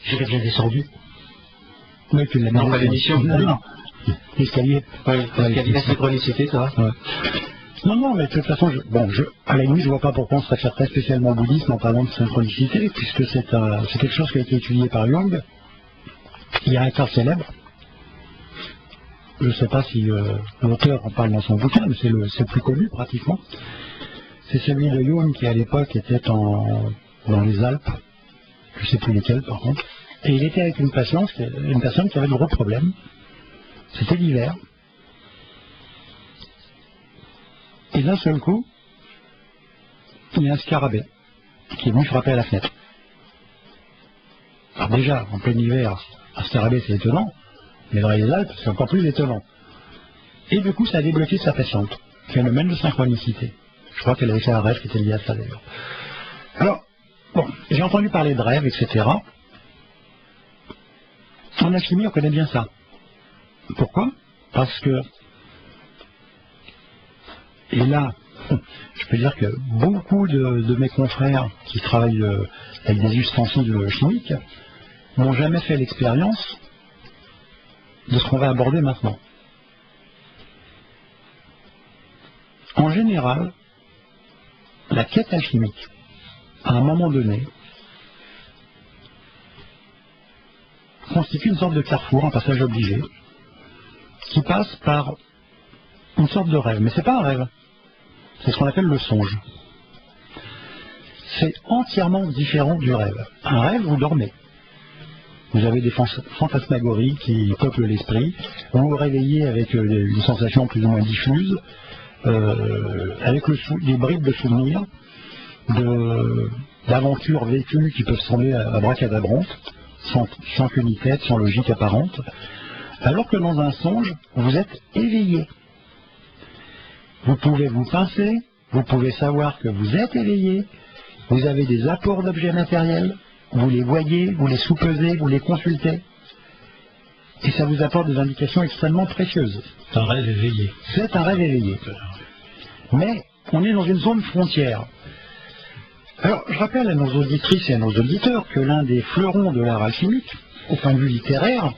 J'irais bien descendu. Oui, tu l'as mis. Non, pas l'émission. Non. L'escalier. Oui, l'escalier, la synchronicité, toi. Ouais. Non, mais de toute façon, à la limite, je vois pas pourquoi on se référerait spécialement au bouddhisme en parlant de synchronicité, puisque c'est quelque chose qui a été étudié par Jung. Il y a un cas célèbre. Je ne sais pas si l'auteur en parle dans son bouquin, mais c'est le plus connu pratiquement. C'est celui de Jung qui à l'époque était dans les Alpes, je ne sais plus lesquelles par contre, et il était avec une personne qui avait de gros problèmes. C'était l'hiver. Et d'un seul coup, il y a un scarabée qui est venu frapper à la fenêtre. Alors déjà, en plein hiver, un scarabée c'est étonnant, mais dans les Alpes c'est encore plus étonnant. Et du coup ça a débloqué sa patiente, phénomène de synchronicité. Je crois qu'elle avait fait un rêve qui était lié à ça d'ailleurs. Alors, bon, j'ai entendu parler de rêves, etc. En alchimie on connaît bien ça. Pourquoi? Parce que, et là, je peux dire que beaucoup de mes confrères qui travaillent avec des ustensiles chimiques n'ont jamais fait l'expérience de ce qu'on va aborder maintenant. En général, la quête alchimique, à un moment donné, constitue une sorte de carrefour, un passage obligé, qui passe par une sorte de rêve. Mais c'est pas un rêve, c'est ce qu'on appelle le songe. C'est entièrement différent du rêve. Un rêve, vous dormez. Vous avez des fantasmagories qui peuplent l'esprit. Vous vous réveillez avec une sensation plus ou moins diffuse, avec des bribes de souvenirs, d'aventures vécues qui peuvent sembler abracadabrantes, sans queue ni tête, sans logique apparente. Alors que dans un songe, vous êtes éveillé. Vous pouvez vous pincer, vous pouvez savoir que vous êtes éveillé, vous avez des apports d'objets matériels, vous les voyez, vous les soupesez, vous les consultez, et ça vous apporte des indications extrêmement précieuses. C'est un rêve éveillé. C'est un rêve éveillé. Mais on est dans une zone frontière. Alors, je rappelle à nos auditrices et à nos auditeurs que l'un des fleurons de l'art alchimique, au point de vue littéraire,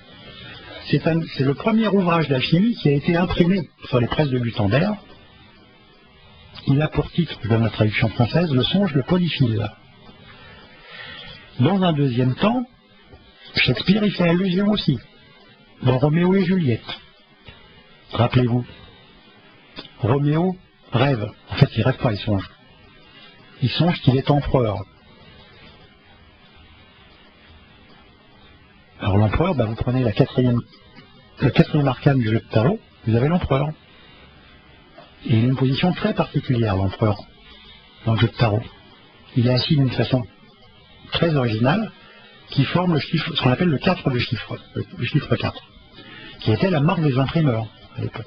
c'est le premier ouvrage d'alchimie qui a été imprimé sur les presses de Gutenberg. Il a pour titre, je donne la traduction française, Le songe de Polyphile. Dans un deuxième temps, Shakespeare y fait allusion aussi, dans Roméo et Juliette. Rappelez-vous, Roméo rêve. En fait, il rêve pas, il songe. Il songe qu'il est empereur. Alors l'empereur, vous prenez le quatrième arcane du jeu de tarot, vous avez l'empereur. Et il a une position très particulière, l'empereur, dans le jeu de tarot. Il est assis d'une façon très originale, qui forme le chiffre, ce qu'on appelle le 4 de chiffre, le chiffre 4, qui était la marque des imprimeurs à l'époque,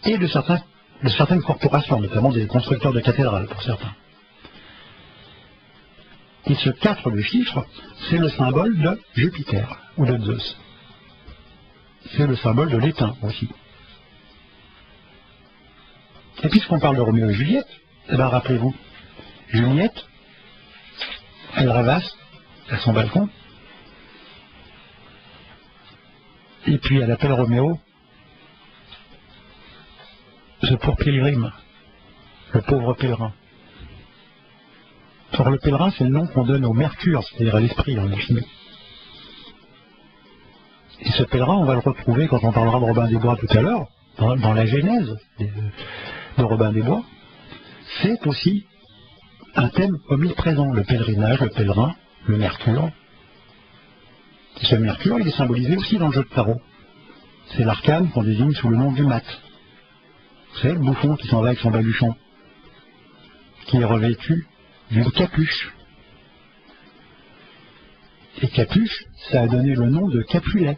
et de certaines corporations, notamment des constructeurs de cathédrales pour certains. Et ce 4 de chiffre, c'est le symbole de Jupiter, ou de Zeus. C'est le symbole de l'étain aussi. Et puisqu'on parle de Roméo et Juliette, rappelez-vous, Juliette, elle rêvasse à son balcon, et puis elle appelle Roméo ce pauvre pèlerin, le pauvre pèlerin. Or le pèlerin, c'est le nom qu'on donne au mercure, c'est-à-dire à l'esprit en alchimie. Et ce pèlerin, on va le retrouver quand on parlera de Robin des Bois tout à l'heure, dans la genèse de Robin des Bois. C'est aussi un thème omniprésent, le pèlerinage, le pèlerin, le mercure. Et ce mercure, il est symbolisé aussi dans le jeu de tarot. C'est l'arcane qu'on désigne sous le nom du mat. Vous savez, le bouffon qui s'en va avec son baluchon, qui est revêtu d'une capuche. Et capuche, ça a donné le nom de Capulet,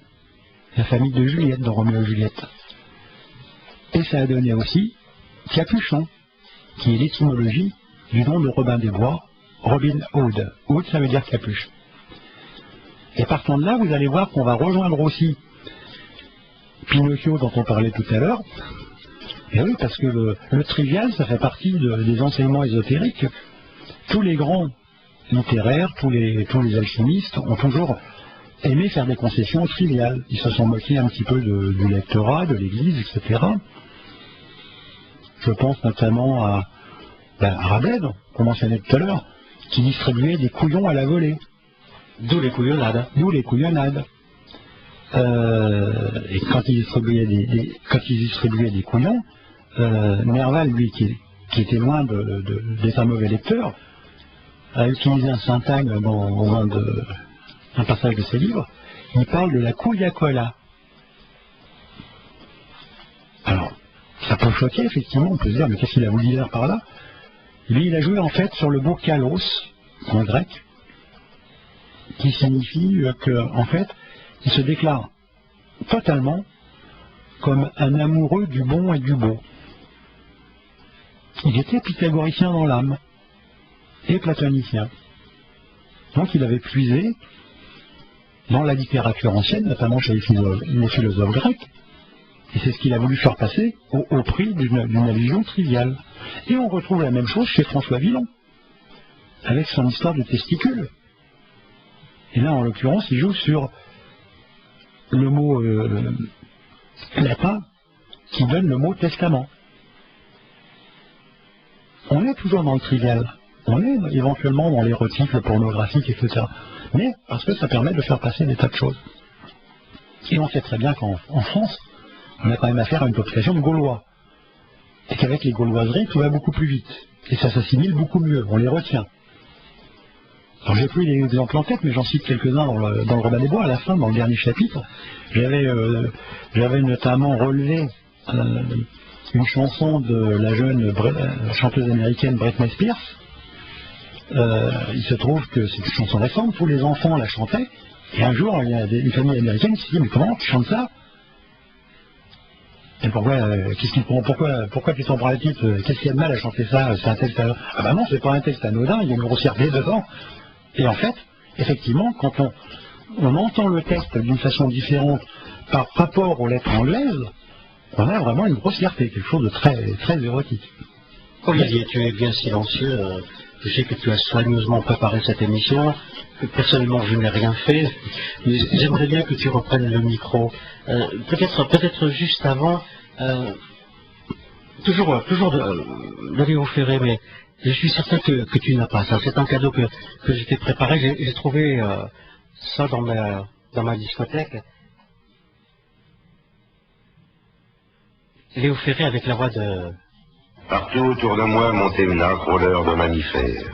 la famille de Juliette dans Roméo et Juliette. Et ça a donné aussi Capuchon, qui est l'étymologie du nom de Robin des Bois, Robin Hood. Hood, ça veut dire capuche. Et partant de là, vous allez voir qu'on va rejoindre aussi Pinocchio dont on parlait tout à l'heure. Et oui, parce que le trivial, ça fait partie des enseignements ésotériques. Tous les grands littéraires, tous les alchimistes ont toujours aimaient faire des concessions triviales. Ils se sont moqués un petit peu du lectorat, de l'Église, etc. Je pense notamment à Rabelais, qu'on mentionnait tout à l'heure, qui distribuait des couillons à la volée. D'où les couillonnades. D'où les couillonnades. Et quand il distribuait des couillons, Nerval, lui, qui était loin d'être un mauvais lecteur, a utilisé un syntagme dans un passage de ses livres. Il parle de la couille à cola. Alors, ça peut choquer, effectivement, on peut se dire, mais qu'est-ce qu'il a voulu dire par là? Lui, il a joué en fait sur le mot kalos, en grec, qui signifie qu'en fait, il se déclare totalement comme un amoureux du bon et du beau. Il était pythagoricien dans l'âme et platonicien. Donc il avait puisé dans la littérature ancienne, notamment chez les philosophes grecs, et c'est ce qu'il a voulu faire passer au prix d'une allusion triviale. Et on retrouve la même chose chez François Villon, avec son histoire de testicules. Et là, en l'occurrence, il joue sur le mot latin qui donne le mot testament. On est toujours dans le trivial. On est éventuellement dans l'érotique, le pornographique, etc. Mais parce que ça permet de faire passer des tas de choses. Et on sait très bien qu'en France, on a quand même affaire à une population de Gaulois. Et qu'avec les gauloiseries, tout va beaucoup plus vite. Et ça s'assimile beaucoup mieux, on les retient. Alors j'ai plus les exemples en tête, mais j'en cite quelques-uns dans le Robin des Bois, à la fin, dans le dernier chapitre. J'avais notamment relevé une chanson de la jeune chanteuse américaine Britney Spears. Il se trouve que c'est une chanson récente, tous les enfants la chantaient, et un jour, il y a une famille américaine qui s'est dit, mais comment tu chantes ça? Et pourquoi tu t'en prends la titre? Qu'est-ce qu'il y a de mal à chanter ça? C'est un texte anodin. Ah bah non, c'est pas un texte anodin, il y a une grossièreté dedans. Et en fait, effectivement, quand on entend le texte d'une façon différente par rapport aux lettres anglaises, on a vraiment une grossièreté, quelque chose de très, très érotique. Olivier, tu es bien silencieux. Je sais que tu as soigneusement préparé cette émission, que personnellement je n'ai rien fait, mais j'aimerais bien que tu reprennes le micro. Peut-être juste avant, toujours de Léo Ferré, mais je suis certain que tu n'as pas ça. C'est un cadeau que je t'ai préparé. J'ai trouvé ça dans ma discothèque. Léo Ferré avec la voix de... Partout autour de moi montait une âcre odeur de mammifères,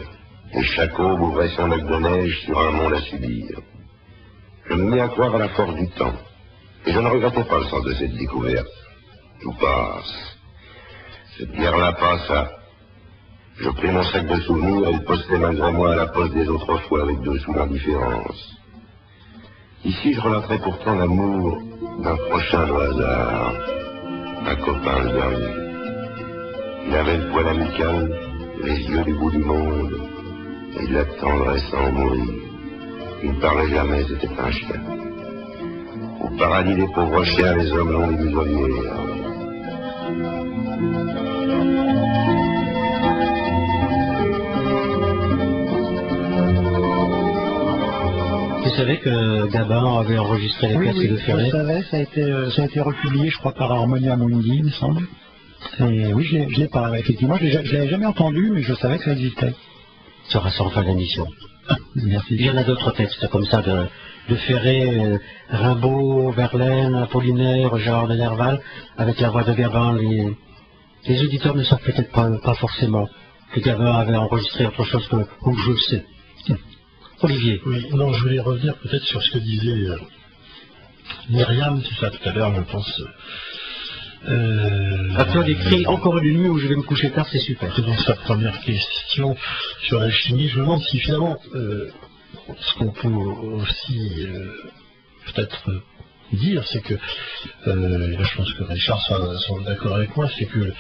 et chaque aube ouvrait son œil de neige sur un monde à subir. Je me mis à croire à la force du temps, et je ne regrettais pas le sens de cette découverte. Tout passe. Cette guerre-là passa. Je pris mon sac de souvenirs et le postai malgré moi à la poste des autres fois avec 2 sous d'indifférence. Ici, je relaterai pourtant l'amour d'un prochain au hasard, un copain le dernier. Il avait le poil amical, les yeux du bout du monde, et de la tendresse à en mourir. Il ne parlait jamais, c'était un chien. Au paradis des pauvres chiens, les hommes l'ont des muselières. Tu savais que Gabin avait enregistré les pièces de Ferré? Je savais, ça a été republié, je crois, par Harmonia Mundi, il me semble. Et oui, je l'ai pas, effectivement, je l'avais jamais entendu, mais je savais que ça existait. Ça sera sans fin d'émission. Merci. Il y en a d'autres textes comme ça de Ferré, Rimbaud, Verlaine, Apollinaire, Gérard de Nerval, avec la voix de Gabin. Les auditeurs ne savent peut-être pas forcément que Gabin avait enregistré autre chose que je le sais. Olivier. Oui, non, je voulais revenir peut-être sur ce que disait Myriam, c'est ça tout à l'heure, je pense. Toi d'écrire encore une nuit où je vais me coucher tard, c'est super. Dans sa première question sur l'alchimie, je me demande si finalement, ce qu'on peut aussi peut-être dire, c'est que, et là je pense que Richard sera d'accord avec moi, c'est que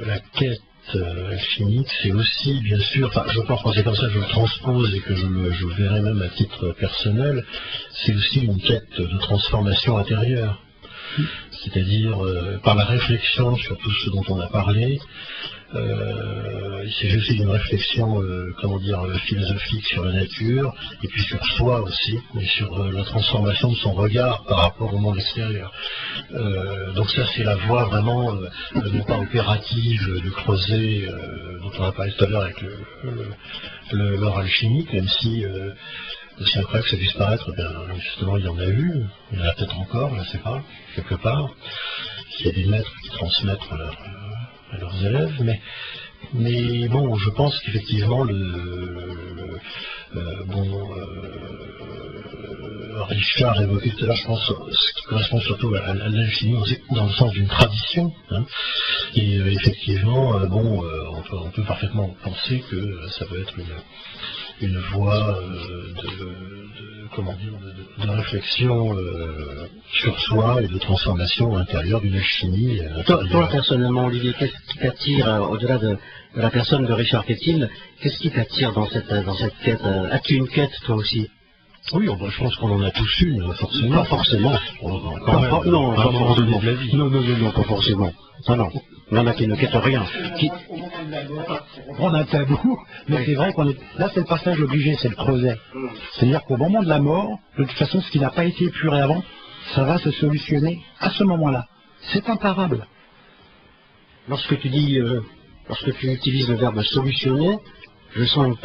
la quête alchimique, c'est aussi, bien sûr, enfin je pense que c'est comme ça que je le transpose et que je le verrai même à titre personnel, c'est aussi une quête de transformation intérieure. C'est-à-dire par la réflexion sur tout ce dont on a parlé, Il s'agit aussi d'une réflexion, philosophique sur la nature, et puis sur soi aussi, et sur la transformation de son regard par rapport au monde extérieur. Donc ça, c'est la voie vraiment, non pas opérative de creuser, dont on a parlé tout à l'heure avec l'or alchimique, même si aussi après que ça puisse paraître, justement, il y en a eu, il y en a peut-être encore, je ne sais pas, quelque part. Il y a des maîtres qui transmettent à leurs élèves, mais bon, je pense qu'effectivement, Richard évoquait tout à l'heure, je pense, ce qui correspond surtout à l'alchimie, dans le sens d'une tradition, hein, et effectivement, on peut parfaitement penser que ça peut être une voie de réflexion sur soi et de transformation intérieure d'une alchimie. Toi, personnellement, Olivier, qu'est-ce qui t'attire, au-delà de la personne de Richard Quétil, qu'est-ce qui t'attire dans cette quête? As-tu une quête, toi aussi? Oui, je pense qu'on en a tous une, forcément. Pas forcément. Non, pas forcément. Non, pas forcément. Non. Il y en a qui ne quittent rien. On a un tabou, mais c'est vrai qu'on est. Là, c'est le passage obligé, c'est le creuset. C'est-à-dire qu'au moment de la mort, de toute façon, ce qui n'a pas été épuré avant, ça va se solutionner à ce moment-là. C'est imparable. Lorsque tu utilises le verbe solutionner, je sens une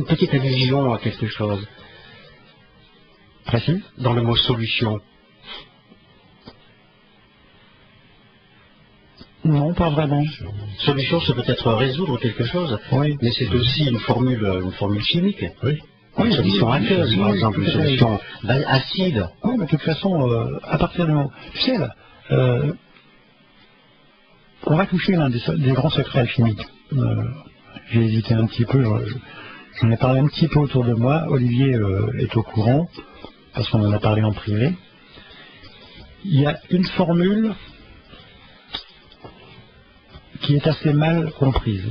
petite allusion à quelque chose. Précis? Dans le mot solution. Non, pas vraiment. Solution, c'est peut-être résoudre quelque chose, oui. Mais c'est aussi une formule chimique. Oui. Une solution aqueuse, par exemple, une solution acide. Oui, mais de toute façon, à partir du moment... Tu sais, là, on va toucher l'un des grands secrets alchimiques. J'ai hésité un petit peu, j'en ai parlé un petit peu autour de moi. Olivier est au courant, parce qu'on en a parlé en privé. Il y a une formule qui est assez mal comprise,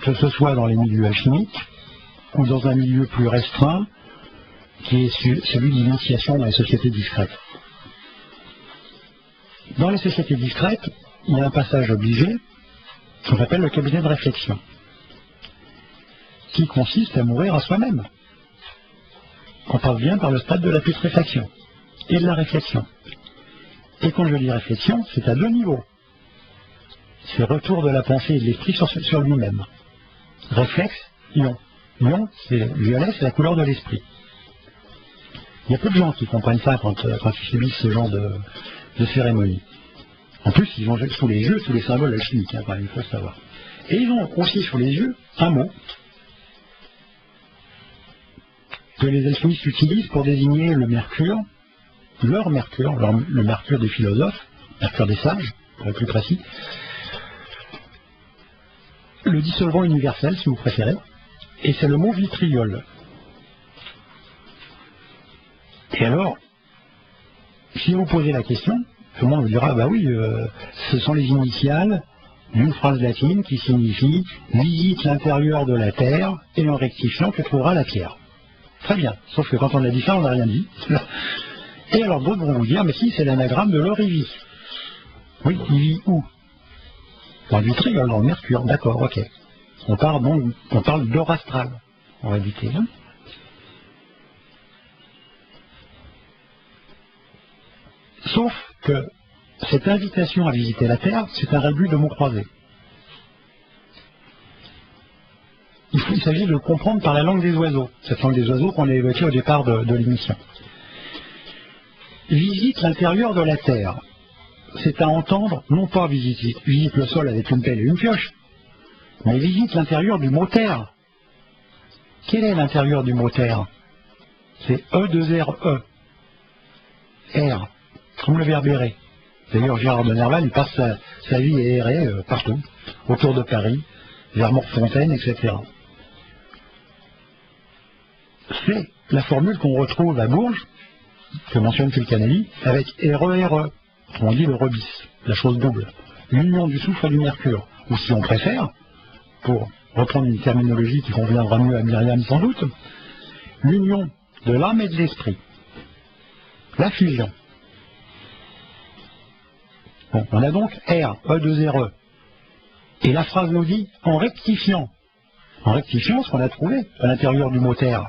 que ce soit dans les milieux alchimiques ou dans un milieu plus restreint qui est celui d'initiation dans les sociétés discrètes. Dans les sociétés discrètes, il y a un passage obligé qu'on appelle le cabinet de réflexion, qui consiste à mourir à soi-même. On passe bien par le stade de la putréfaction et de la réflexion. Et quand je dis réflexion, c'est à deux niveaux. C'est retour de la pensée et de l'esprit sur lui-même. Réflexe, ion. Ion, c'est violet, c'est la couleur de l'esprit. Il y a peu de gens qui comprennent ça quand ils subissent ce genre de cérémonie. En plus, ils ont sous les yeux tous les symboles alchimiques, hein, il faut le savoir. Et ils ont aussi sous les yeux un mot que les alchimistes utilisent pour désigner le mercure, le mercure des philosophes, mercure des sages, pour être plus précis, le dissolvant universel, si vous préférez, et c'est le mot vitriol. Et alors, si vous posez la question, tout le monde vous dira, bah oui, ce sont les initiales d'une phrase latine qui signifie « visite l'intérieur de la terre et en rectifiant tu trouveras la pierre ». Très bien, sauf que quand on a dit ça, on n'a rien dit. Et alors d'autres vont vous dire, mais si, c'est l'anagramme de l'or, il vit. Oui, il vit où? Dans le vitriol, dans le mercure, d'accord, ok. On parle d'or astral, en réalité. Hein. Sauf que cette invitation à visiter la Terre, c'est un rébut de mots croisés. Il s'agit de le comprendre par la langue des oiseaux, cette langue des oiseaux qu'on a évoquée au départ de l'émission. Visite l'intérieur de la Terre. C'est à entendre, non pas visite le sol avec une pelle et une pioche, mais visite l'intérieur du mot terre. Quel est l'intérieur du mot terre? C'est E2RE. R, comme le verbe errer. D'ailleurs, Gérard de Nerval, il passe sa vie à errer partout, autour de Paris, vers Morfontaine, etc. C'est la formule qu'on retrouve à Bourges, que mentionne Fulcanelli, avec RE-RE. On dit le rebis, la chose double. L'union du soufre et du mercure. Ou si on préfère, pour reprendre une terminologie qui conviendra mieux à Myriam sans doute, l'union de l'âme et de l'esprit. La fusion. Bon, on a donc R, E2RE. Et la phrase nous dit en rectifiant. En rectifiant ce qu'on a trouvé à l'intérieur du mot terre.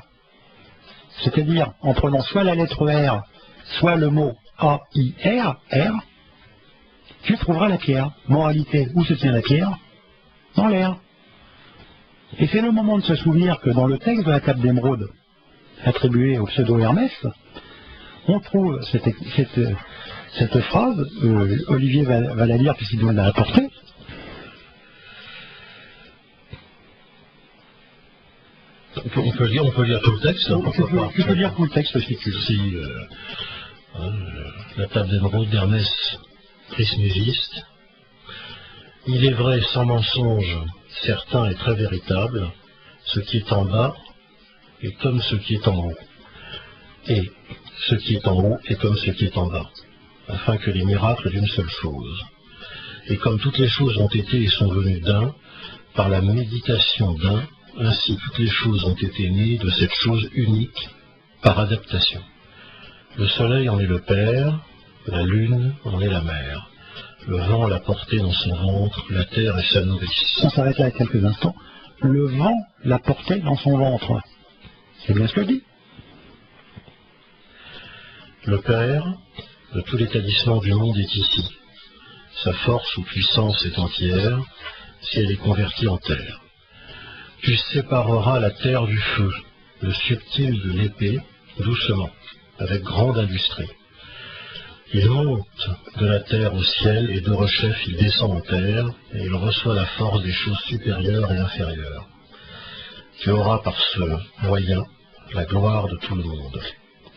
C'est-à-dire en prenant soit la lettre R, soit le mot A-I-R, R, tu trouveras la pierre. Moralité, où se tient la pierre? Dans l'air. Et c'est le moment de se souvenir que dans le texte de la table d'émeraude, attribué au pseudo Hermès, on trouve cette phrase, Olivier va la lire puisqu'il doit la rapporter. On peut lire tout le texte. Tu peux lire tout le texte si tu veux. Si, la table d'émeraude d'Hermès Trismégiste. Il est vrai, sans mensonge, certain et très véritable, ce qui est en bas est comme ce qui est en haut, et ce qui est en haut est comme ce qui est en bas, afin que les miracles d'une seule chose. Et comme toutes les choses ont été et sont venues d'un, par la méditation d'un, ainsi toutes les choses ont été nées de cette chose unique par adaptation. Le soleil en est le père, la lune en est la mère. Le vent l'a porté dans son ventre, la terre est sa nourrice. On s'arrête là quelques instants. Le vent l'a porté dans son ventre. C'est bien ce que dit. Le Père de tout l'établissement du monde est ici. Sa force ou puissance est entière, si elle est convertie en terre. Tu sépareras la terre du feu, le subtil de l'épée, doucement, avec grande industrie. Il monte de la terre au ciel et de rechef il descend en terre et il reçoit la force des choses supérieures et inférieures. Tu auras par ce moyen la gloire de tout le monde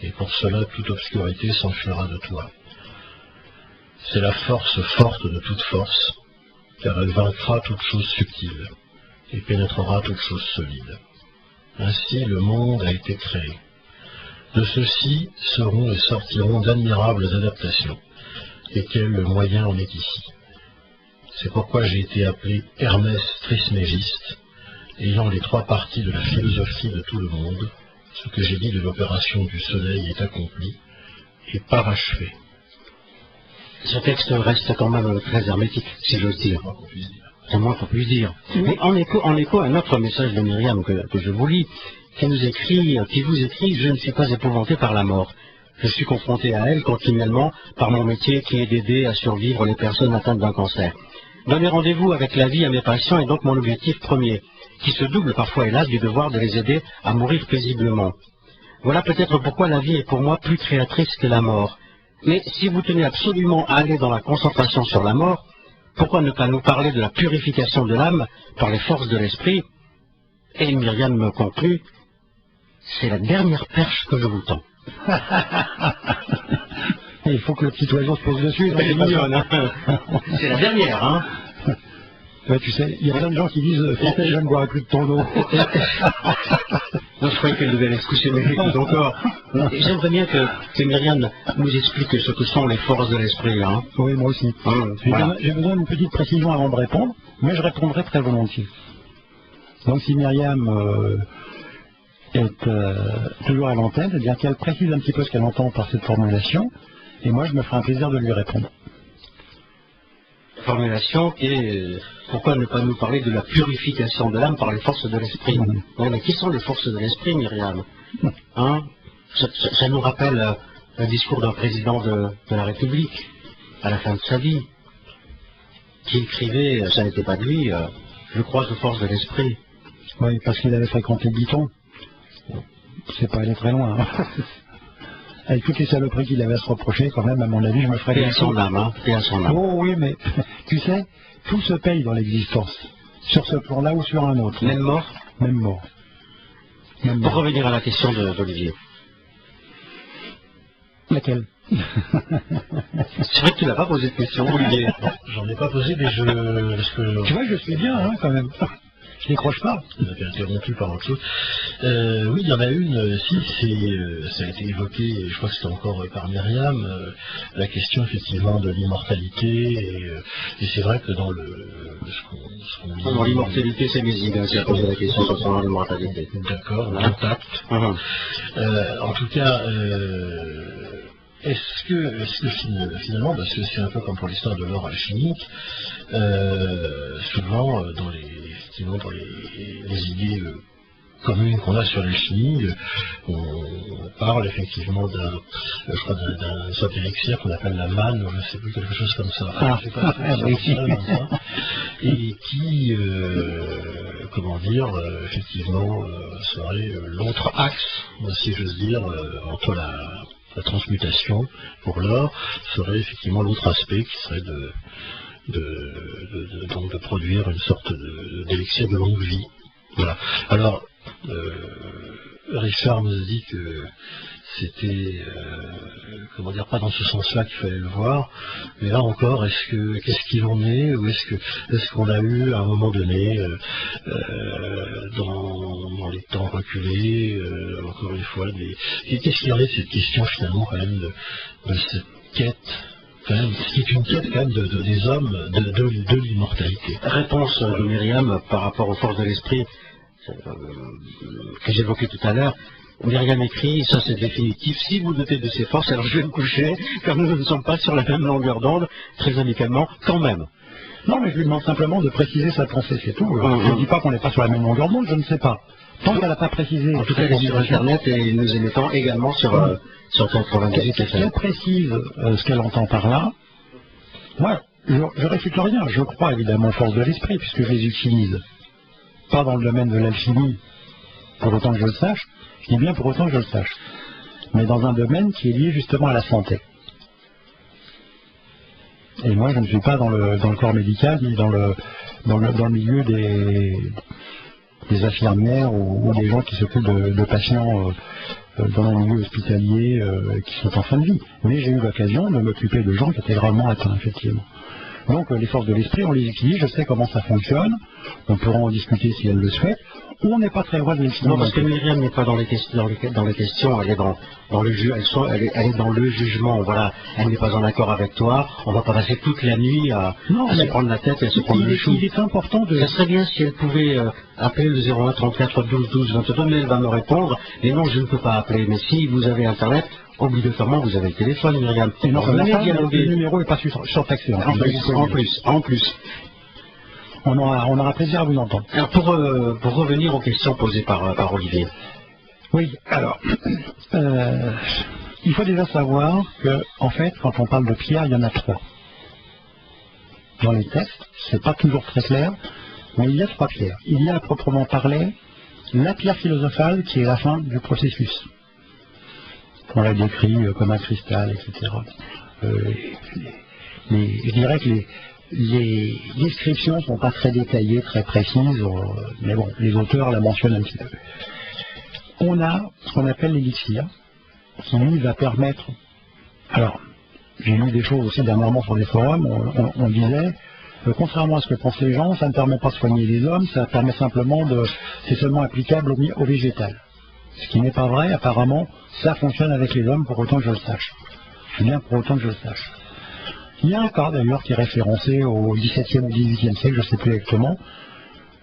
et pour cela toute obscurité s'enfuira de toi. C'est la force forte de toute force car elle vaincra toute chose subtile et pénétrera toute chose solide. Ainsi le monde a été créé. De ceux-ci seront et sortiront d'admirables adaptations, lesquelles le moyen en est ici. C'est pourquoi j'ai été appelé Hermès Trismégiste, ayant les trois parties de la philosophie de tout le monde. Ce que j'ai dit de l'opération du soleil est accompli et parachevé. Ce texte reste quand même très hermétique, si j'ose dire. C'est moins qu'on puisse dire. Mais en écho à un autre message de Myriam que je vous lis, qui vous écrit, je ne suis pas épouvanté par la mort. Je suis confronté à elle continuellement par mon métier qui est d'aider à survivre les personnes atteintes d'un cancer. Donner rendez-vous avec la vie à mes patients est donc mon objectif premier, qui se double parfois hélas du devoir de les aider à mourir paisiblement. Voilà peut-être pourquoi la vie est pour moi plus créatrice que la mort. Mais si vous tenez absolument à aller dans la concentration sur la mort, pourquoi ne pas nous parler de la purification de l'âme par les forces de l'esprit? Et Myriam me conclut, c'est la dernière perche que je vous tends. Il faut que le petit oiseau se pose dessus. C'est mignonne, hein. C'est la dernière, hein. Ouais, tu sais, il y a plein de gens qui disent je ne boirai plus de ton eau. Non, je croyais qu'elle devait aller se coucher, mais écoute encore. J'aimerais bien que Myriam nous explique ce que sont les forces de l'esprit. Hein. Oui, moi aussi. Voilà. J'ai besoin d'une petite précision avant de répondre, mais je répondrai très volontiers. Donc si Myriam est toujours à l'antenne, eh bien qu'elle précise un petit peu ce qu'elle entend par cette formulation, et moi je me ferai un plaisir de lui répondre. Formulation et pourquoi ne pas nous parler de la purification de l'âme par les forces de l'esprit? Non, mais qui sont les forces de l'esprit, Myriam? Hein, ça nous rappelle le discours d'un président de la République à la fin de sa vie qui écrivait, ça n'était pas de lui, je crois aux forces de l'esprit. Oui, parce qu'il avait fréquenté Guiton. C'est pas aller très loin. Hein. Avec toutes les saloperies qu'il avait à se reprocher, quand même, à mon avis, je me ferais Paix à son âme, hein. Paix à son âme. Oh oui, mais tu sais, tout se paye dans l'existence. Sur ce plan-là ou sur un autre. Même mort? Même mort. Même Pour mort. revenir à la question d'Olivier. Laquelle? C'est vrai que tu n'as pas posé de question, Olivier. J'en ai pas posé, mais parce que Tu vois, je suis bien, hein, quand même. Je décroche pas. on a été interrompu par autre chose. Oui, il y en a une, ça a été évoqué, je crois que c'était encore par Myriam, la question effectivement de l'immortalité, et c'est vrai que dans ce qu'on dit... Dans l'immortalité, c'est Mézig qui a posé la question concernant l'immortalité. D'accord, Hein? contact. En tout cas, est-ce que finalement, parce que c'est un peu comme pour l'histoire de l'or alchimique, souvent effectivement dans les idées communes qu'on a sur l'alchimie, on parle effectivement d'un sorte d'élixir qu'on appelle la manne, ou je ne sais plus, quelque chose comme ça. Je sais pas, et qui, comment dire, effectivement, serait l'autre axe, si j'ose dire, entre la transmutation pour l'or, serait effectivement l'autre aspect qui serait donc de produire une sorte d'élixir de longue vie. Voilà. Alors, Richard nous a dit que c'était, comment dire, pas dans ce sens-là qu'il fallait le voir, mais là encore, qu'est-ce qu'il en est, ou est-ce qu'on a eu à un moment donné, dans les temps reculés, encore une fois, qu'est-ce qu'il en est de cette question finalement quand même de cette quête, quand même, ce qui est une quête quand même des hommes de l'immortalité. Réponse de Myriam par rapport aux forces de l'esprit que j'évoquais tout à l'heure. Myriam écrit, ça c'est définitif, si vous doutez de ces forces, alors je vais me coucher, car nous ne sommes pas sur la même longueur d'onde, très amicalement, quand même. Non, mais je lui demande simplement de préciser sa pensée, c'est tout. Je ne dis pas qu'on n'est pas sur la même longueur d'onde, je ne sais pas. Tant qu'elle n'a pas précisé... En tout cas, elle est sur Internet et nous émettons également sur 98 FM. Elle précise ce qu'elle entend par là. Moi, je réfute rien, je crois évidemment aux forces de l'esprit, puisque je les utilise. Pas dans le domaine de l'alchimie, pour autant que je le sache, je dis bien pour autant que je le sache, mais dans un domaine qui est lié justement à la santé. Et moi, je ne suis pas dans le corps médical, ni dans le milieu des infirmières ou des gens qui s'occupent de patients dans un milieu hospitalier qui sont en fin de vie. Mais j'ai eu l'occasion de m'occuper de gens qui étaient gravement atteints, effectivement. Donc les forces de l'esprit, on les utilise, je sais comment ça fonctionne, on pourra en discuter si elle le souhaite, ou on n'est pas très loin de l'esprit. Non, parce que Myriam n'est pas dans les questions, elle est dans le elle est dans le jugement, voilà, elle n'est pas en accord avec toi, on va pas passer toute la nuit à se prendre la tête et à se prendre le chou. Il est important de... Ça serait bien si elle pouvait appeler le 01 34 12 12 22, mais elle va me répondre, et non, je ne peux pas appeler, mais si vous avez Internet, obligatoirement vous avez le téléphone, Myriam. Et non, le numéro n'est pas surtaxé. En plus. On aura plaisir à vous entendre. Alors pour revenir aux questions posées par Olivier. Oui, alors, il faut déjà savoir que, en fait, quand on parle de pierre, il y en a 3. Dans les textes, c'est pas toujours très clair, mais il y a 3 pierres. Il y a à proprement parler la pierre philosophale qui est la fin du processus. On l'a décrit comme un cristal, etc. Je dirais que les descriptions ne sont pas très détaillées, très précises, mais bon, les auteurs la mentionnent un petit peu. On a ce qu'on appelle l'élixir, qui lui va permettre... Alors, j'ai lu des choses aussi dernièrement sur des forums, on disait, contrairement à ce que pensent les gens, ça ne permet pas de soigner les hommes, ça permet simplement c'est seulement applicable au végétal. Ce qui n'est pas vrai, apparemment, ça fonctionne avec les hommes pour autant que je le sache. Bien pour autant que je le sache. Il y a un cas d'ailleurs qui est référencé au XVIIe ou XVIIIe siècle, je ne sais plus exactement.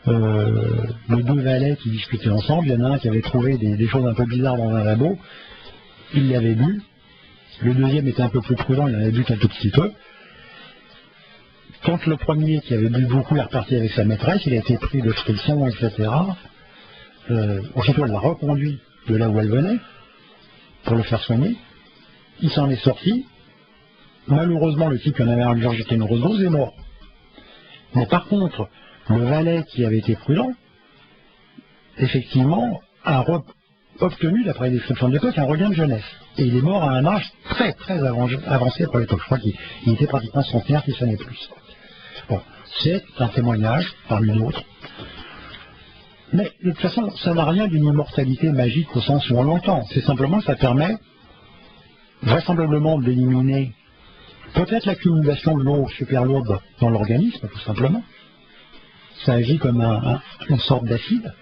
Les 2 valets qui discutaient ensemble, il y en a un qui avait trouvé des choses un peu bizarres dans un labo, il l'avait bu. Le deuxième était un peu plus prudent, il en avait bu qu'un tout petit peu. Quand le premier qui avait bu beaucoup est reparti avec sa maîtresse, il a été pris de frisson, etc. Aussitôt, elle l'a reconduit de là où elle venait pour le faire soigner. Il s'en est sorti. Malheureusement, le type qui en avait ingurgité une grosse dose est mort. Mais par contre, le valet qui avait été prudent, effectivement, a obtenu, d'après les descriptions de l'époque, un regain de jeunesse. Et il est mort à un âge très très avancé pour l'époque. Je crois qu'il était pratiquement centenaire, si ce n'est plus. Bon, c'est un témoignage parmi d'autres. Mais de toute façon, ça n'a rien d'une immortalité magique au sens où on l'entend. C'est simplement que ça permet vraisemblablement d'éliminer peut-être l'accumulation de l'eau super lourde dans l'organisme, tout simplement. Ça agit comme une sorte d'acide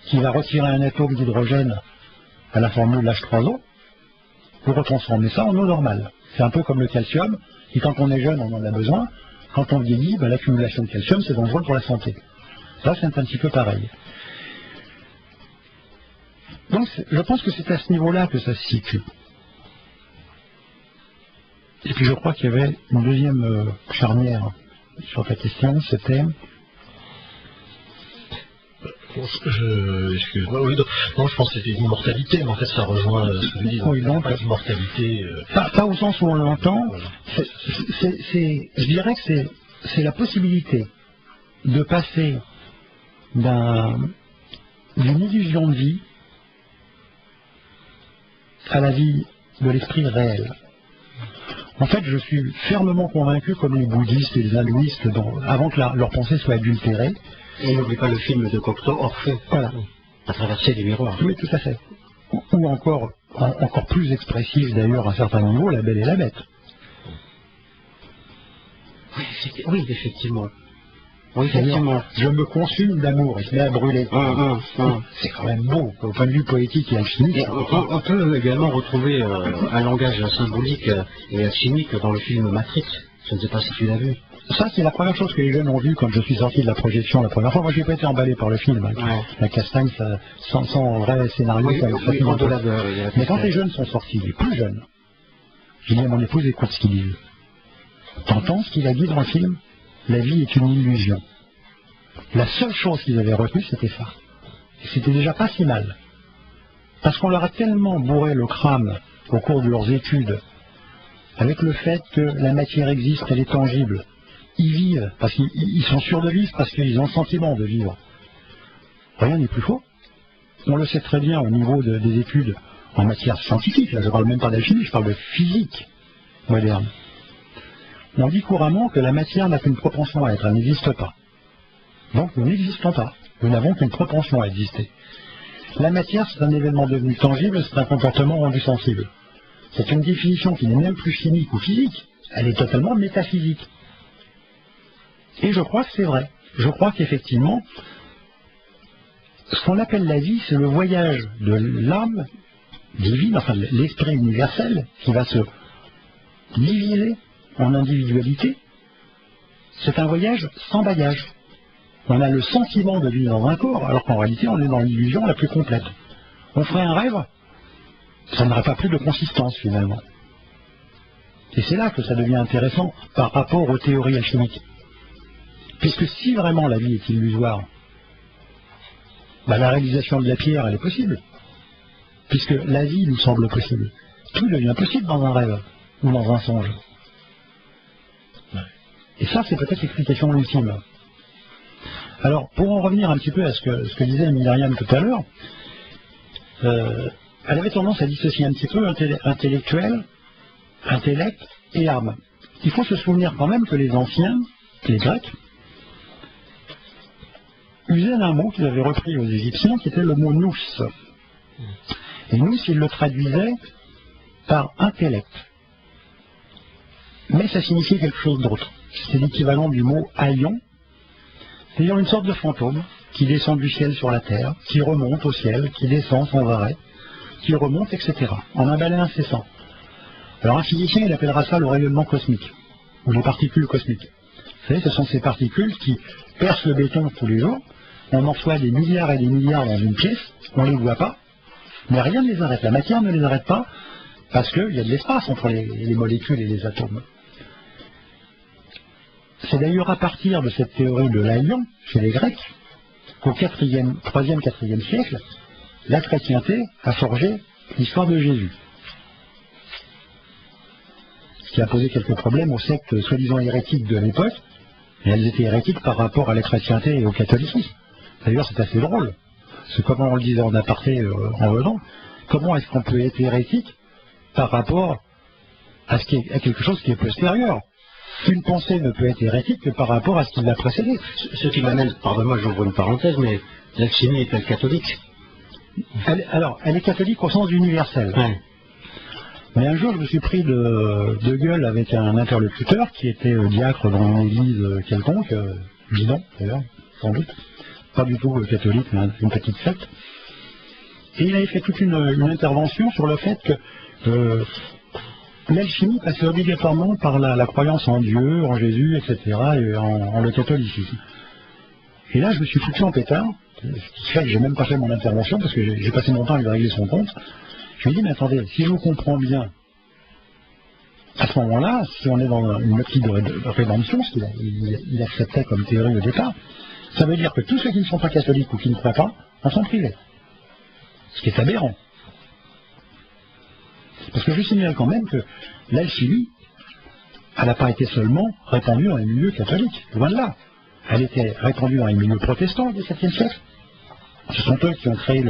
qui va retirer un atome d'hydrogène à la formule H3O pour retransformer ça en eau normale. C'est un peu comme le calcium, et quand on est jeune, on en a besoin. Quand on vieillit, l'accumulation de calcium, c'est dangereux pour la santé. Ça, c'est un petit peu pareil. Donc, je pense que c'est à ce niveau-là que ça se situe. puis je crois qu'il y avait une deuxième charnière sur ta question, c'était... Excuse-moi, oui, non, je pense que c'était l'immortalité, mais en fait ça rejoint ce que vous dites. Oui, donc, pas l'immortalité. Pas au sens où on l'entend, Voilà. je dirais que c'est la possibilité de passer d'une illusion de vie à la vie de l'esprit réel. En fait, je suis fermement convaincu, comme les bouddhistes et les hindouistes, avant que leur pensée soit adultérée. Et n'oublie pas le film de Cocteau, Orphée, Voilà. à traverser les miroirs. Oui, tout à fait. Ou encore plus expressif d'ailleurs à certains niveaux, La Belle et la Bête. Oui, effectivement. Oui, effectivement. Je me consume d'amour et je mets à brûler. C'est quand même beau, au point de vue poétique et alchimique. Et on peut également retrouver un langage symbolique et alchimique dans le film Matrix. Je ne sais pas si tu l'as vu. Ça, c'est la première chose que les jeunes ont vue quand je suis sorti de la projection la première fois. Moi, je n'ai pas été emballé par le film. La castagne, sans vrai scénario. Au-delà Mais quand les jeunes sont sortis, les plus jeunes, j'ai dit à mon épouse, écoute ce qu'ils disent. T'entends ce qu'il a dit dans le film? La vie est une illusion. La seule chose qu'ils avaient retenue, c'était ça. Et c'était déjà pas si mal. Parce qu'on leur a tellement bourré le crâne au cours de leurs études, avec le fait que la matière existe, elle est tangible. Ils vivent, parce qu'ils sont sûrs de vivre, parce qu'ils ont le sentiment de vivre. Rien n'est plus faux. On le sait très bien au niveau des études en matière scientifique. Là, je ne parle même pas d'alchimie, je parle de physique moderne. On dit couramment que la matière n'a qu'une propension à être, elle n'existe pas. Donc nous n'existons pas. Nous n'avons qu'une propension à exister. La matière, c'est un événement devenu tangible, c'est un comportement rendu sensible. C'est une définition qui n'est même plus chimique ou physique, elle est totalement métaphysique. Et je crois que c'est vrai. Je crois qu'effectivement, ce qu'on appelle la vie, c'est le voyage de l'âme divine, enfin l'esprit universel, qui va se diviser en individualité. C'est un voyage sans bagage. On a le sentiment de vivre dans un corps, alors qu'en réalité, on est dans l'illusion la plus complète. On ferait un rêve, ça n'aurait pas plus de consistance finalement. Et c'est là que ça devient intéressant par rapport aux théories alchimiques. Puisque si vraiment la vie est illusoire, la réalisation de la pierre, elle est possible. Puisque la vie nous semble possible. Tout devient possible dans un rêve ou dans un songe. Et ça, c'est peut-être l'explication ultime. Alors, pour en revenir un petit peu à ce que disait Myriam tout à l'heure, elle avait tendance à dissocier un petit peu intellectuel, intellect et âme. Il faut se souvenir quand même que les anciens, les Grecs, usaient d'un mot qu'ils avaient repris aux Égyptiens, qui était le mot nous. Et nous, ils le traduisaient par intellect. Mais ça signifiait quelque chose d'autre. C'est l'équivalent du mot haïon, c'est-à-dire une sorte de fantôme qui descend du ciel sur la terre, qui remonte au ciel, qui descend sans arrêt, qui remonte, etc. en un balai incessant. Alors un physicien, il appellera ça le rayonnement cosmique, ou les particules cosmiques. Vous savez, ce sont ces particules qui percent le béton tous les jours, on en reçoit des milliards et des milliards dans une pièce, on ne les voit pas, mais rien ne les arrête, la matière ne les arrête pas, parce qu'il y a de l'espace entre les molécules et les atomes. C'est d'ailleurs à partir de cette théorie de l'aïon, chez les Grecs, qu'au 3e, 4e siècle, la chrétienté a forgé l'histoire de Jésus. Ce qui a posé quelques problèmes aux sectes soi-disant hérétiques de l'époque, et elles étaient hérétiques par rapport à la chrétienté et au catholicisme. D'ailleurs, c'est assez drôle. C'est comme on le disait en aparté en venant, comment est-ce qu'on peut être hérétique par rapport à quelque chose qui est postérieur? Une pensée ne peut être hérétique que par rapport à ce qui l'a précédé. Ce qui m'amène, pardonne-moi, j'ouvre une parenthèse, mais l'alchimie est-elle catholique? Elle est catholique au sens universel. Ouais. Mais un jour, je me suis pris de gueule avec un interlocuteur qui était diacre dans une église quelconque, bidon d'ailleurs, sans doute, pas du tout catholique, mais une petite secte. Et il avait fait toute une intervention sur le fait que l'alchimie passait obligatoirement par la croyance en Dieu, en Jésus, etc., et en le catholicisme. Et là, je me suis foutu en pétard, ce qui fait que j'ai même pas fait mon intervention, parce que j'ai passé mon temps à lui régler son compte. Je lui ai dit, mais attendez, si je vous comprends bien, À ce moment-là, si on est dans une optique de rédemption, ce qu'il acceptait comme théorie au départ, ça veut dire que tous ceux qui ne sont pas catholiques ou qui ne croient pas en sont privés. Ce qui est aberrant. Parce que je signale quand même que l'alchimie, elle n'a pas été seulement répandue dans les milieux catholiques, loin de là. Elle était répandue dans les milieux protestants au XVIIe siècle. Ce sont eux qui ont créé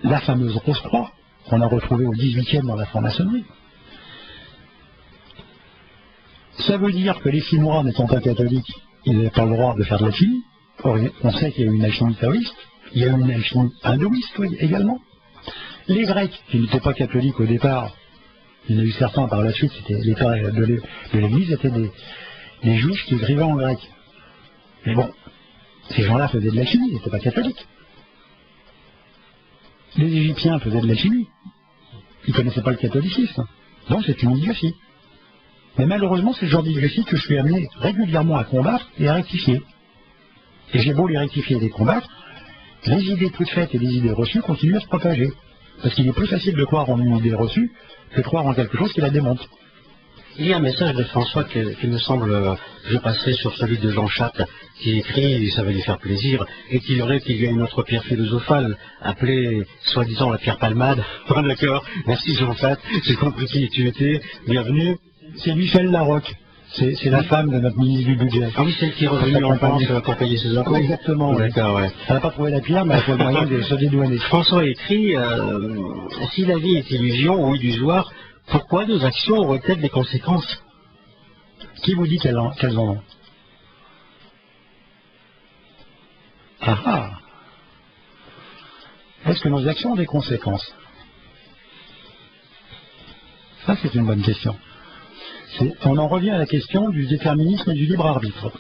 la fameuse Rose-Croix, qu'on a retrouvée au XVIIIe dans la franc-maçonnerie. Ça veut dire que les Finnois n'étant pas catholiques, ils n'avaient pas le droit de faire de l'alchimie. Or, on sait qu'il y a eu une alchimie taoïste, il y a eu une alchimie hindouiste également. Les Grecs, qui n'étaient pas catholiques au départ, il y en a eu certains par la suite, c'était les pères de l'Église, étaient des juifs qui écrivaient en grec. Mais bon, ces gens-là faisaient de l'alchimie, ils n'étaient pas catholiques. Les Égyptiens faisaient de l'alchimie, ils ne connaissaient pas le catholicisme. Donc c'est une idiotie. Mais malheureusement, c'est le genre d'idiotie que je suis amené régulièrement à combattre et à rectifier. Et j'ai beau les rectifier et les combattre, les idées toutes faites et les idées reçues continuent à se propager. Parce qu'il est plus facile de croire en une idée reçue que de croire en quelque chose qui la démonte. Il y a un message de François qui me semble, je passerai sur celui de Jean Chatte, qui écrit, ça va lui faire plaisir, et qu'il y a une autre pierre philosophale, appelée, soi-disant, la pierre palmade. Bon, d'accord, merci Jean Chatte, j'ai compris qui tu étais, bienvenue. C'est Michel Larocque, c'est la femme de notre ministre du budget. Ah oui, celle qui est revenue en France pour payer ses impôts. Exactement. Oui. D'accord, ouais. Elle n'a pas trouvé la pierre, mais elle a trouvé le moyen de se dédouaner. François écrit, si la vie est illusion ou illusoire, pourquoi nos actions auraient-elles des conséquences? Qui vous dit qu'elles en ont? Ah ah. Est-ce que nos actions ont des conséquences? Ça, c'est une bonne question. On en revient à la question du déterminisme et du libre arbitre.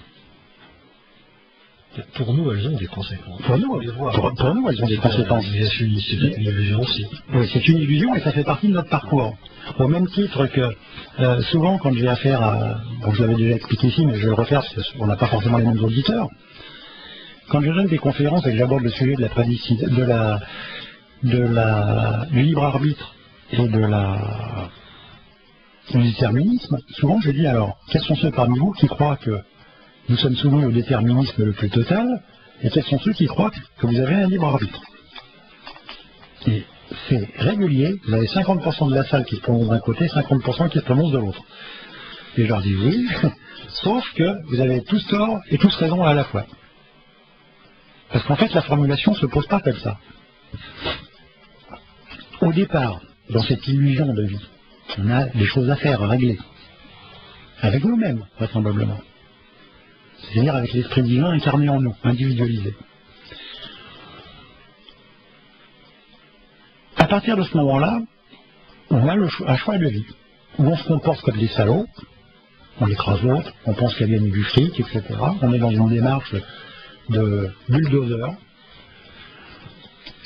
Pour nous, elles ont des conséquences. Pour nous, elles ont des conséquences. C'est une illusion aussi. Oui, c'est une illusion et ça fait partie de notre parcours. Au même titre que souvent, quand j'ai affaire à... Bon, je l'avais déjà expliqué ici, mais je vais le refaire parce qu'on n'a pas forcément les mêmes auditeurs. Quand je donne des conférences et que j'aborde le sujet de la du libre arbitre et du déterminisme, souvent je dis alors, quels sont ceux parmi vous qui croient que nous sommes soumis au déterminisme le plus total, et quels sont ceux qui croient que vous avez un libre arbitre? Et c'est régulier, vous avez 50% de la salle qui se prononce d'un côté, 50% qui se prononce de l'autre. Et je leur dis oui, sauf que vous avez tous tort et tous raison à la fois. Parce qu'en fait, la formulation ne se pose pas comme ça. Au départ, dans cette illusion de vie, on a des choses à faire, à régler. Avec nous-mêmes, vraisemblablement. C'est-à-dire avec l'esprit divin incarné en nous, individualisé. À partir de ce moment-là, on a un choix de vie, où on se comporte comme des salauds, on écrase l'autre, on pense qu'il y a gagné du fric, etc. On est dans une démarche de bulldozer.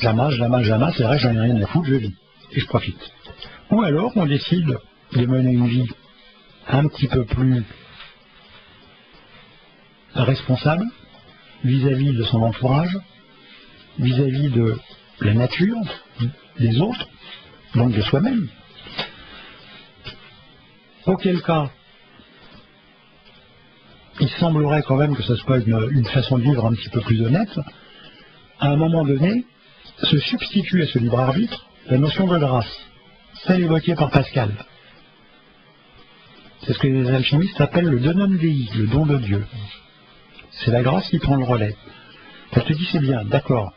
J'amasse, c'est vrai, j'en ai rien à foutre, je vis, et je profite. Ou alors on décide de mener une vie un petit peu plus responsable vis-à-vis de son entourage, vis-à-vis de la nature, des autres, donc de soi-même. Auquel cas, il semblerait quand même que ce soit une façon de vivre un petit peu plus honnête. À un moment donné, se substitue à ce libre arbitre la notion de grâce, celle évoquée par Pascal. C'est ce que les alchimistes appellent le donum Dei, le don de Dieu. C'est la grâce qui prend le relais. Elle te dit c'est bien, d'accord.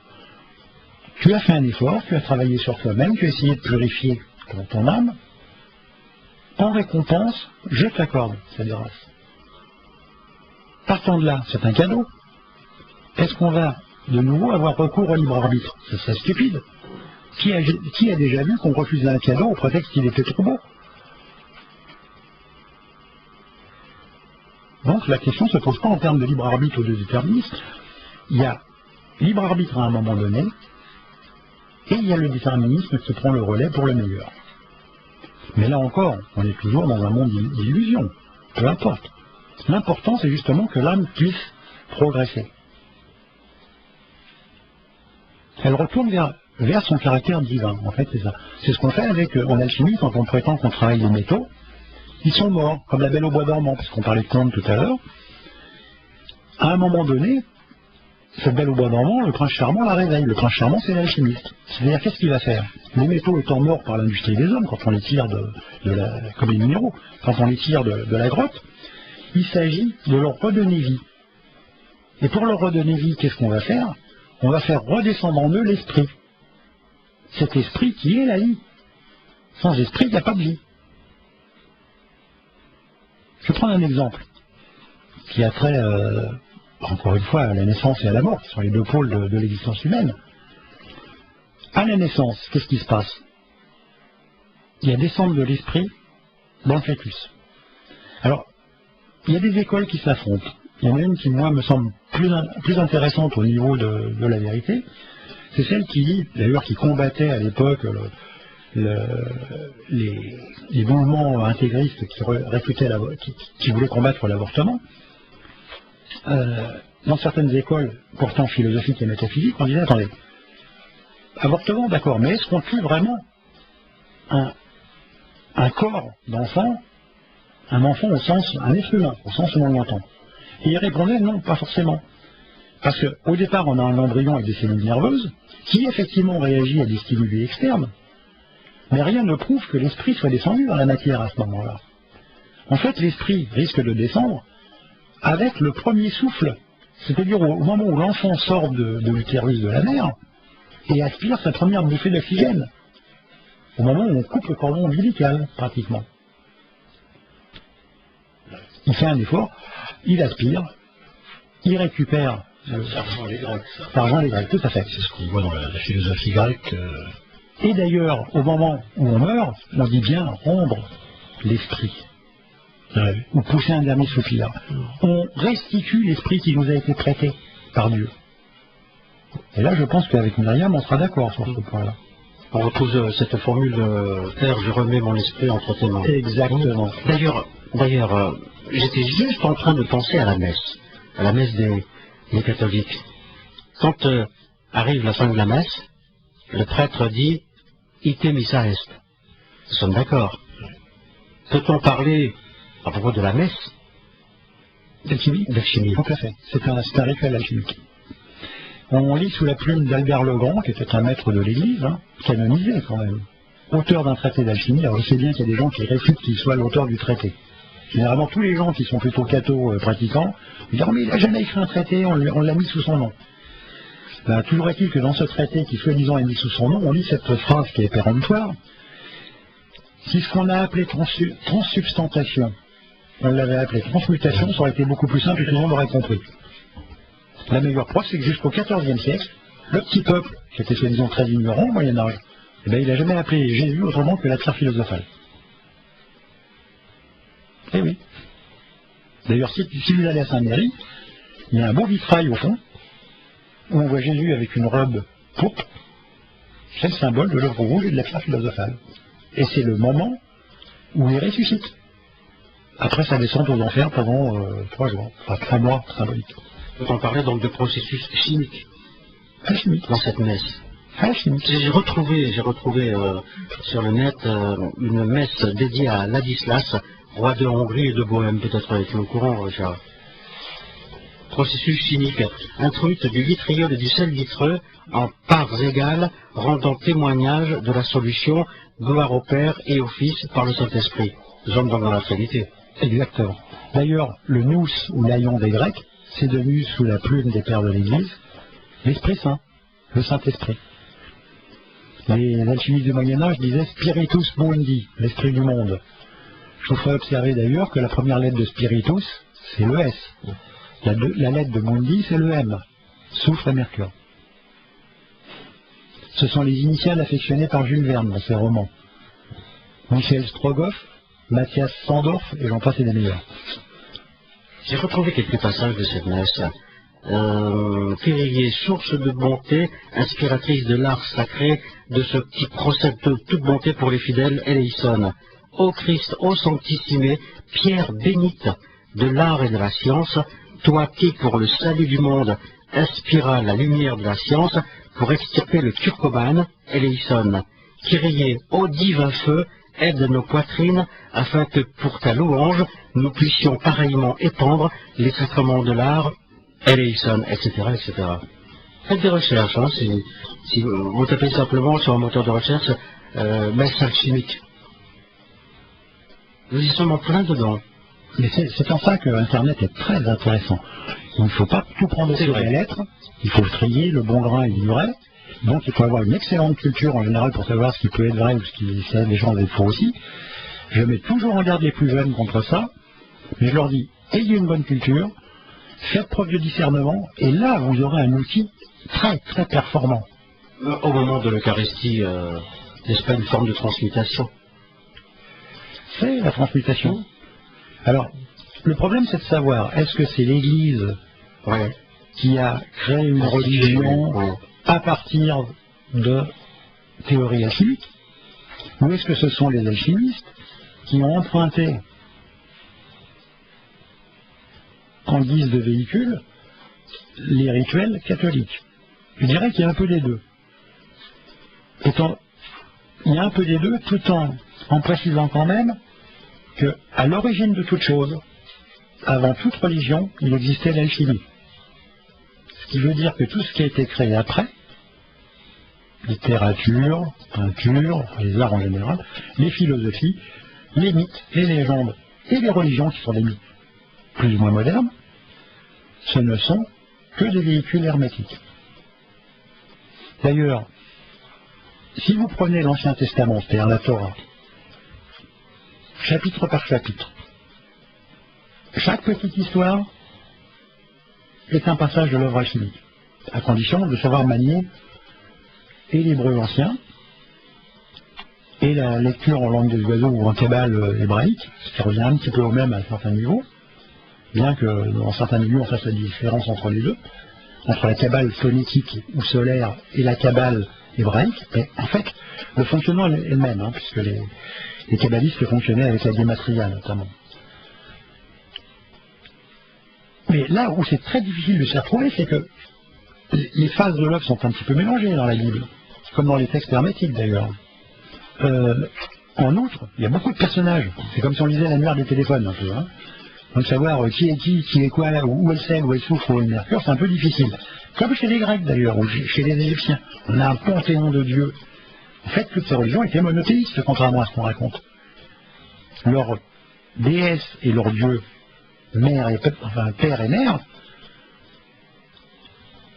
Tu as fait un effort, tu as travaillé sur toi-même, tu as essayé de purifier ton âme. En récompense, je t'accorde cette grâce. Partant de là, c'est un cadeau. Est-ce qu'on va de nouveau avoir recours au libre arbitre? Ce serait stupide. Qui a déjà vu qu'on refusait un cadeau au prétexte qu'il était trop beau? Donc la question ne se pose pas en termes de libre arbitre ou de déterminisme. Il y a libre arbitre à un moment donné, et il y a le déterminisme qui prend le relais pour le meilleur. Mais là encore, on est toujours dans un monde d'illusions, peu importe. L'important, c'est justement que l'âme puisse progresser. Elle retourne vers vers son caractère divin. En fait, c'est ça. C'est ce qu'on fait en alchimie quand on prétend qu'on travaille les métaux. Ils sont morts, comme la Belle au bois dormant, parce qu'on parlait de Comte tout à l'heure. À un moment donné, cette Belle au bois dormant, le prince charmant la réveille. Le prince charmant, c'est l'alchimiste. C'est-à-dire, qu'est-ce qu'il va faire? Les métaux étant morts par l'industrie des hommes, quand on les tire comme les minéraux, quand on les tire de la grotte, il s'agit de leur redonner vie. Et pour leur redonner vie, qu'est-ce qu'on va faire? On va faire redescendre en eux l'esprit. Cet esprit qui est la vie. Sans esprit, il n'y a pas de vie. Je vais prendre un exemple qui a trait, encore une fois, à la naissance et à la mort, qui sont les deux pôles de l'existence humaine. À la naissance, qu'est-ce qui se passe? Il y a descente de l'esprit dans le fœtus. Alors, il y a des écoles qui s'affrontent. Il y en a une qui, moi, me semble plus intéressante au niveau de la vérité. C'est celle qui, d'ailleurs, qui combattait à l'époque les mouvements intégristes qui voulaient combattre l'avortement. Dans certaines écoles, pourtant philosophiques et métaphysiques, on disait, attendez, avortement, d'accord, mais est-ce qu'on tue vraiment un corps d'enfant, un enfant au sens, un être humain, au sens où on l'entend? Et il répondait non, pas forcément. Parce qu'au départ, on a un embryon avec des cellules nerveuses qui effectivement réagit à des stimuli externes, mais rien ne prouve que l'esprit soit descendu dans la matière à ce moment-là. En fait, l'esprit risque de descendre avec le premier souffle, c'est-à-dire au moment où l'enfant sort de l'utérus de la mère et aspire sa première bouffée d'oxygène, au moment où on coupe le cordon ombilical, pratiquement. Il fait un effort, il aspire, il récupère l'argent des Grecs, tout à fait. C'est ce qu'on voit dans la philosophie grecque. Et d'ailleurs, au moment où on meurt, on dit bien rendre l'esprit. Ouais. Ou pousser un dernier soupir. On restitue l'esprit qui nous a été prêté par Dieu. Et là, je pense qu'avec Myriam, on sera d'accord sur ce point-là. On retrouve cette formule Père, je remets mon esprit entre tes mains. Exactement. D'ailleurs, j'étais juste en train de penser à la messe des catholiques. Quand arrive la fin de la messe, le prêtre dit Ite missa est. Nous sommes d'accord. Peut-on parler à propos de la messe D'alchimie? D'alchimie. Tout à fait. C'est un rituel alchimique. On lit sous la plume d'Albert le Grand, qui était un maître de l'Église, canonisé quand même, auteur d'un traité d'alchimie. Alors je sais bien qu'il y a des gens qui réfutent qu'il soit l'auteur du traité. Généralement, tous les gens qui sont plutôt cathos pratiquants, ils disent « mais il n'a jamais écrit un traité, on l'a mis sous son nom ». Ben, toujours est-il que dans ce traité qui soi-disant est mis sous son nom, on lit cette phrase qui est péremptoire. Si ce qu'on a appelé transsubstantation, on l'avait appelé transmutation, ça aurait été beaucoup plus simple et tout le monde aurait compris. La meilleure preuve, c'est que jusqu'au XIVe siècle, le petit peuple, qui était soi-disant très ignorant au Moyen-Âge, eh ben, il n'a jamais appelé Jésus autrement que la pierre philosophale. Eh oui. D'ailleurs, si vous allez à Saint-Méry, il y a un beau vitrail au fond, où on voit Jésus avec une robe pourpre. C'est le symbole de l'œuvre rouge et de la pierre philosophale. Et c'est le moment où il ressuscite. Après sa descente aux enfers pendant 3 jours, enfin 3 mois symboliques. On parlait donc de processus chimiques Alchimique. dans cette messe. Alchimique. J'ai retrouvé sur le net une messe dédiée à Ladislas, roi de Hongrie et de Bohême. Peut-être es-tu au courant, Richard. Processus chimique, introduite du vitriol et du sel vitreux en parts égales, rendant témoignage de la solution, gloire au Père et au Fils par le Saint-Esprit. Nous sommes dans la Trinité. Exactement. D'ailleurs, le nous ou l'aion des Grecs, c'est devenu sous la plume des pères de l'Église, l'Esprit Saint, le Saint-Esprit. Les alchimistes du Moyen-Âge disaient Spiritus Mundi, l'esprit du monde. Je vous ferai observer d'ailleurs que la première lettre de Spiritus, c'est le S. La lettre de Mundi, c'est le M. Soufre et Mercure. Ce sont les initiales affectionnées par Jules Verne dans ses romans. Michel Strogoff, Mathias Sandorf, et j'en passe et des meilleurs. J'ai retrouvé quelques passages de cette messe. Kyrie, source de bonté, inspiratrice de l'art sacré, de ce qui procède de toute bonté pour les fidèles, eleison. Ô Christ, ô Sanctissimé, pierre bénite de l'art et de la science, toi qui, pour le salut du monde, inspira la lumière de la science, pour extirper le turcoman, Eleison. Kyrie, ô divin feu, aide nos poitrines, afin que pour ta louange, nous puissions pareillement épandre les sacrements de l'art, Eleison, etc., etc. Faites des recherches, hein, si vous tapez simplement sur un moteur de recherche, messe alchimique. Nous y sommes en plein dedans. Mais c'est en ça que Internet est très intéressant. Il ne faut pas tout prendre sur les lettres, il faut trier le bon grain et du vrai. Donc il faut avoir une excellente culture en général pour savoir ce qui peut être vrai ou ce qui est des gens des faux aussi. Je mets toujours en garde les plus jeunes contre ça, mais je leur dis, ayez une bonne culture, faites preuve de discernement, et là vous aurez un outil très très performant. Au moment de l'Eucharistie, n'est-ce pas une forme de transmutation? C'est la transmutation. Alors, le problème c'est de savoir, est-ce que c'est l'Église qui a créé une religion à partir de théories alchimiques, ou est-ce que ce sont les alchimistes qui ont emprunté en guise de véhicule les rituels catholiques? Je dirais qu'il y a un peu des deux. Il y a un peu des deux, tout en précisant quand même qu'à l'origine de toute chose, avant toute religion, il existait l'alchimie. Ce qui veut dire que tout ce qui a été créé après, littérature, peinture, les arts en général, les philosophies, les mythes, les légendes et les religions qui sont des mythes plus ou moins modernes, ce ne sont que des véhicules hermétiques. D'ailleurs, si vous prenez l'Ancien Testament, c'est-à-dire la Torah, chapitre par chapitre, chaque petite histoire est un passage de l'œuvre alchimique, à condition de savoir manier et l'hébreu ancien, et la lecture en langue des oiseaux ou en kabbale hébraïque, ce qui revient un petit peu au même à certains niveaux, bien que dans certains milieux on fasse la différence entre les deux, entre la kabbale phonétique ou solaire et la kabbale hébraïque, mais en fait, le fonctionnement est le même, hein, puisque les kabbalistes fonctionnaient avec la gématria notamment. Mais là où c'est très difficile de s'y retrouver, c'est que les phases de l'œuvre sont un petit peu mélangées dans la Bible, comme dans les textes hermétiques d'ailleurs. En outre, il y a beaucoup de personnages. C'est comme si on lisait l'annuaire des téléphones un peu. Hein. Donc savoir qui est qui est quoi, où est le sel, où est le soufre, où est le mercure, c'est un peu difficile. Comme chez les Grecs d'ailleurs, ou chez les Égyptiens. On a un panthéon de dieux. En fait, toutes ces religions étaient monothéistes, contrairement à ce qu'on raconte. Leur déesse et leur dieu, père et mère,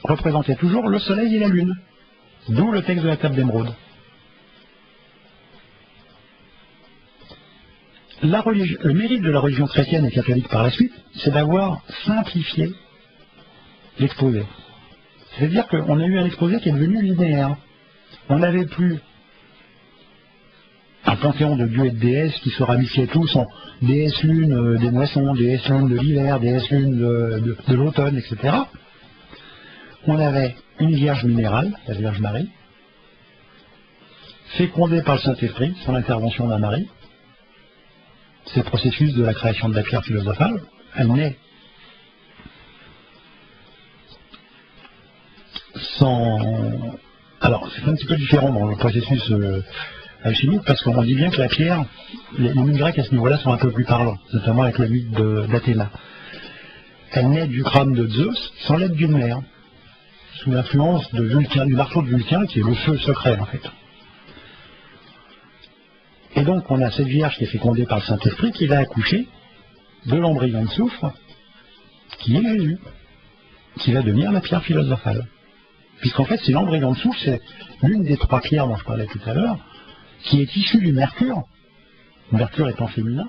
représentaient toujours le soleil et la lune. D'où le texte de la table d'émeraude. Le mérite de la religion chrétienne et catholique par la suite, c'est d'avoir simplifié l'exposé. C'est-à-dire qu'on a eu un exposé qui est devenu linéaire. On n'avait plus un panthéon de dieux et de déesses qui se ramifiaient tous en déesse lune des moissons, déesse lune de l'hiver, déesse lune de l'automne, etc. On avait une Vierge minérale, la Vierge Marie, fécondée par le Saint-Esprit, sans l'intervention d'un mari. C'est le processus de la création de la pierre philosophale. Elle naît sans... Alors, c'est un petit peu différent dans le processus alchimique, parce qu'on dit bien que la pierre, les mythes grecs à ce niveau-là sont un peu plus parlants, notamment avec le mythe d'Athéna. Elle naît du crâne de Zeus, sans l'aide d'une mère, sous l'influence de Vulcain, du marteau de Vulcain, qui est le feu secret en fait. Et donc on a cette Vierge qui est fécondée par le Saint-Esprit qui va accoucher de l'embryon de soufre, qui est Jésus, qui va devenir la pierre philosophale. Puisqu'en fait c'est l'embryon de soufre, c'est l'une des trois pierres dont je parlais tout à l'heure, qui est issue du mercure, le mercure étant féminin,